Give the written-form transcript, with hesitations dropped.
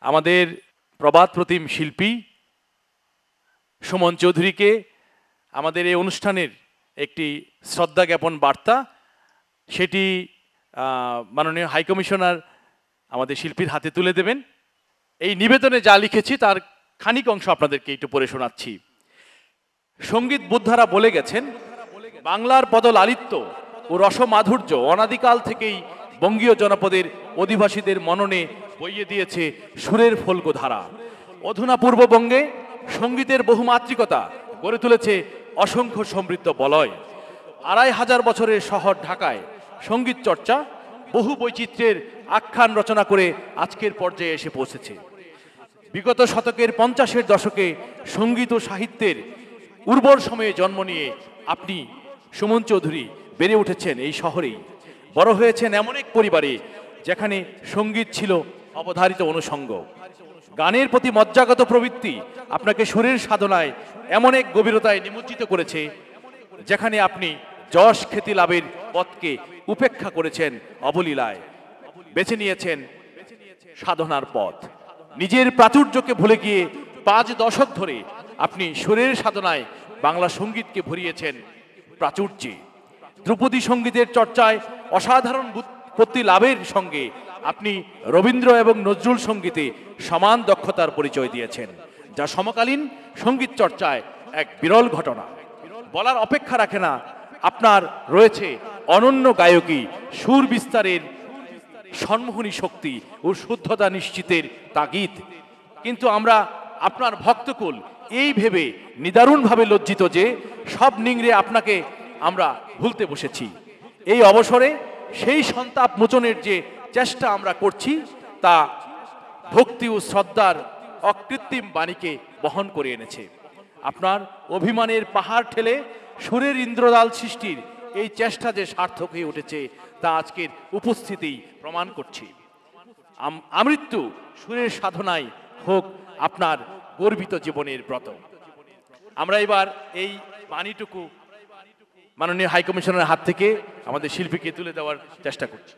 আমাদের প্রবাদ প্রতিম শিল্পী সুমন চৌধুরীকে আমাদের এই অনুষ্ঠানের একটি শ্রদ্ধা জ্ঞাপন বার্তা সেটি মাননীয় হাইকমিশনার আমাদের শিল্পীর হাতে তুলে দেবেন। এই নিবেদনে যা লিখেছি তার খানিক অংশ আপনাদেরকে একটু পড়ে শোনাচ্ছি। সঙ্গীত বুদ্ধারা বলে গেছেন, বাংলার পদলালিত্য ও রসমাধুর্য অনাদিকাল থেকেই বঙ্গীয় জনপদের অধিবাসীদের মননে বইয়ে দিয়েছে সুরের ফল্গুধারা। অধুনা পূর্ববঙ্গে সঙ্গীতের বহুমাত্রিকতা গড়ে তুলেছে অসংখ্য সমৃদ্ধ বলয়। ২৫০০ বছরের শহর ঢাকায় সঙ্গীত চর্চা বহু বৈচিত্র্যের আখ্যান রচনা করে আজকের পর্যায়ে এসে পৌঁছেছে। বিগত শতকের ৫০-এর দশকে সঙ্গীত ও সাহিত্যের উর্বর সময়ে জন্ম নিয়ে আপনি সুমন চৌধুরী বেড়ে উঠেছেন এই শহরেই। বড় হয়েছেন এমন এক পরিবারে যেখানে সঙ্গীত ছিল অবধারিত অনুষঙ্গ। গানের প্রতি মজ্জাগত প্রবৃত্তি আপনাকে সুরের সাধনায় এমন এক গভীরতায় নিমজ্জিত করেছে যেখানে আপনি যশ খ্যাতি লাভের পথকে উপেক্ষা করেছেন অবলীলায়, বেছে নিয়েছেন সাধনার পথ। নিজের প্রাচুর্যকে ভুলে গিয়ে ৫ দশক ধরে আপনি সুরের সাধনায় বাংলা সঙ্গীতকে ভরিয়েছেন প্রাচুর্যে। ধ্রুপদী সঙ্গীতের চর্চায় অসাধারণ ব্যুৎপত্তি লাভের সঙ্গে আপনি রবীন্দ্র এবং নজরুল সঙ্গীতে সমান দক্ষতার পরিচয় দিয়েছেন, যা সমকালীন সঙ্গীত চর্চায় এক বিরল ঘটনা। বলার অপেক্ষা রাখে না, আপনার রয়েছে অনন্য গায়কী, সুর বিস্তারের সম্মোহনী শক্তি ও শুদ্ধতা নিশ্চিতের তাগিদ। কিন্তু আমরা আপনার ভক্তকুল এই ভেবে নিদারুণভাবে লজ্জিত যে সব নিংড়ে আপনাকে আমরা ভুলতে বসেছি। এই অবসরে সেই সন্তাপ মোচনের যে চেষ্টা আমরা করছি তা ভক্তি ও শ্রদ্ধার অকৃত্রিম বাণীকে বহন করে এনেছে। আপনার অভিমানের পাহাড় ঠেলে সুরের ইন্দ্রজাল সৃষ্টির এই চেষ্টা যে সার্থক হয়ে উঠেছে তা আজকের উপস্থিতিই প্রমাণ করছি। আমৃত্যু সুরের সাধনায় হোক আপনার গর্বিত জীবনের ব্রত। আমরা এবার এই বাণীটুকু মাননীয় হাইকমিশনারের হাত থেকে আমাদের শিল্পীকে তুলে দেওয়ার চেষ্টা করছি।